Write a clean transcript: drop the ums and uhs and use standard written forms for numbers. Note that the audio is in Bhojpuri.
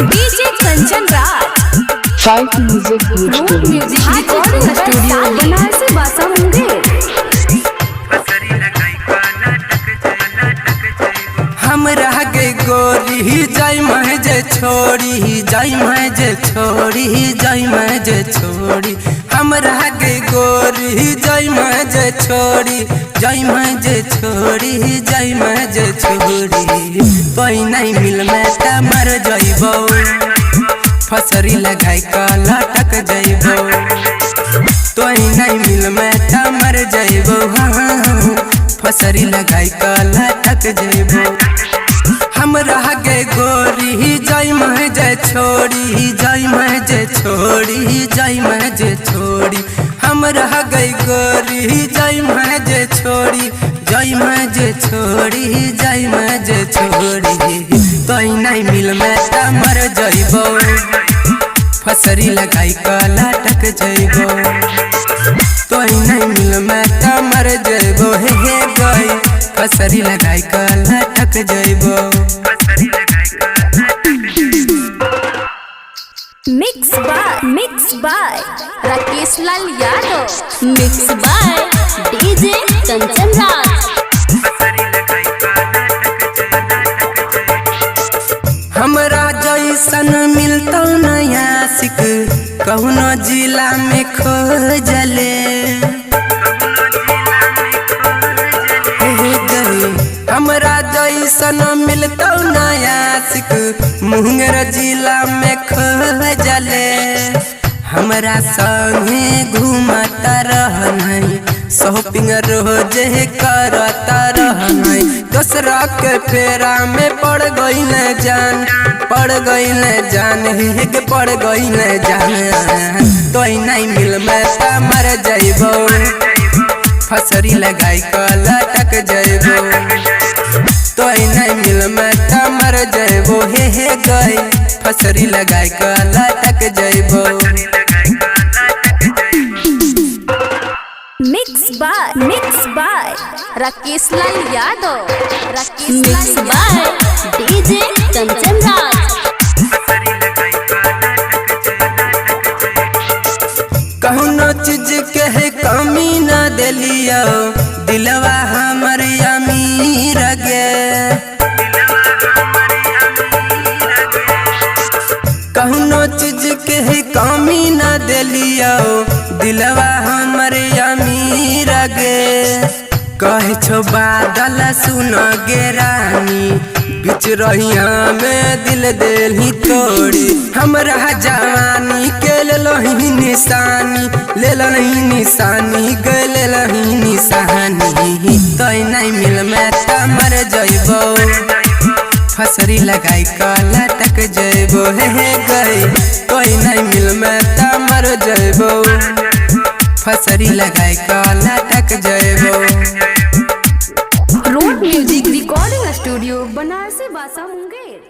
DJ Kanchan Raj five music recording studio Banarasi बासा मुंगेर। हम रह गए गोरी जय महजे छोड़ी जय महजे छोड़ी जय महजे छोड़ी हम रह गए गोरी जय महजे छोड़ी जय महजे छोड़ी जय महजे छोड़ी कोई नहीं मिल में त मर जइबो फसरी लगाई का लटक जइबो तोई नहीं मिल में त मर जइबो फसरी लगाई का लटक जइबो हम रह गए गोरी जय महजे छोड़ी जय महजे छोड़ी जय महजे छोड़ी हम रह गए गोरी जय महजे छोड़ी जय महजे छोड़ी जय महजे छोड़ी कोई नहीं मिल में त मर जइबो फसरी लगाई का लटक जइबो कोई नहीं मिल में त मर जइबो हे गई फसरी लगाई का लटक जइबो। Mix by Rakesh Lal Yadav, mix by DJ Kanchan Raj. हमरा जैसन मिलता नया सिक कौनो जिला में खोजले हमरा जैसन मिलता नया सिक मुंगेर जिला में खोजले हमरा संगे घूमता रहनाई शॉपिंग रोजे करता रहनाई दूसरा के फेरा में पड़ गई न जान पड़ गई न जान हेग पड़ गई न जान तोई नहीं मिल में त मर जइबो फसरी लगाई का लटक जइबो तोई नहीं मिल में त मर जइबो हे गई फसरी लगाई का लटक जइबो। Mix by Rakesh Lal Yadav, mix by DJ Kanchan Raj. कौनो चीज के है कमी न दिलियो दिलवा हमर अमीर गे कौनो चीज के है कमी न दिलियो दिलवा हमर अमीर गे कहे छो बादल सुन गे रानी बिच रहिया में दिल देली तोड़ी हमरा जवानी के लेलही निशानी लेलही निशानी गे लेलही निशानी तोई नहीं मिल में त मर जइबो फसरी लगाई का लटक जइबो हे गई कोई नहीं मिल में त मर जइबो फसरी लगाई का लटक जइबो। Road music recording studio Banarasi बासा मुंगेर।